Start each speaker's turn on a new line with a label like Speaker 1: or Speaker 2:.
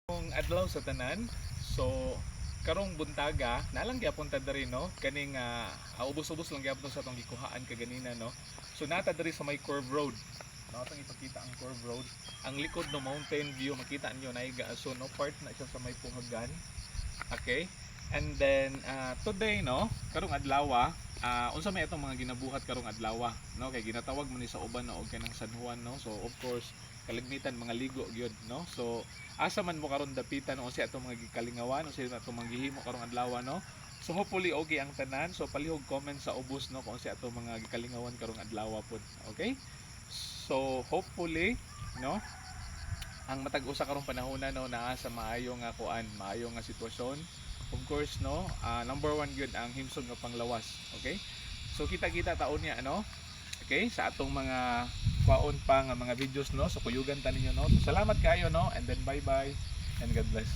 Speaker 1: Kung adlaw sa tanan, so karong buntaga nalang gyapon ta diri no kaning ubos-ubos lang gyapon sa atong gikuhaan kaganina no. So nata diri sa may curve road. No, atong ipakita ang curve road. Ang likod no mountain view makita niyo na so no part na siya sa may puhagan. Okay? And then today no, karong adlaw unsa may atong mga ginabuhat karong adlaw no kay ginatawag man ni sa uban no og kanang San Juan no. So of course kalagmitan mga ligo gyud no. So asa man mo karon dapitan o sa atong mga gikalingawan o sa atong mga gihimo karong adlaw no. So hopefully okay ang tanan. So palihog comment sa ubos no kung sa atong mga gikalingawan karong adlaw pod. Okay? So hopefully no ang matag usa karong panahon no naa sa maayo nga kuan, maayo nga sitwasyon. Of course no, number one gyud ang himsog nga panglawas. Okay? So kita-kita taon niya ano. Okay, sa atong mga kwaon pa nga mga videos no. So kuyugan ta ninyo no. So salamat kayo no and then bye-bye and God bless.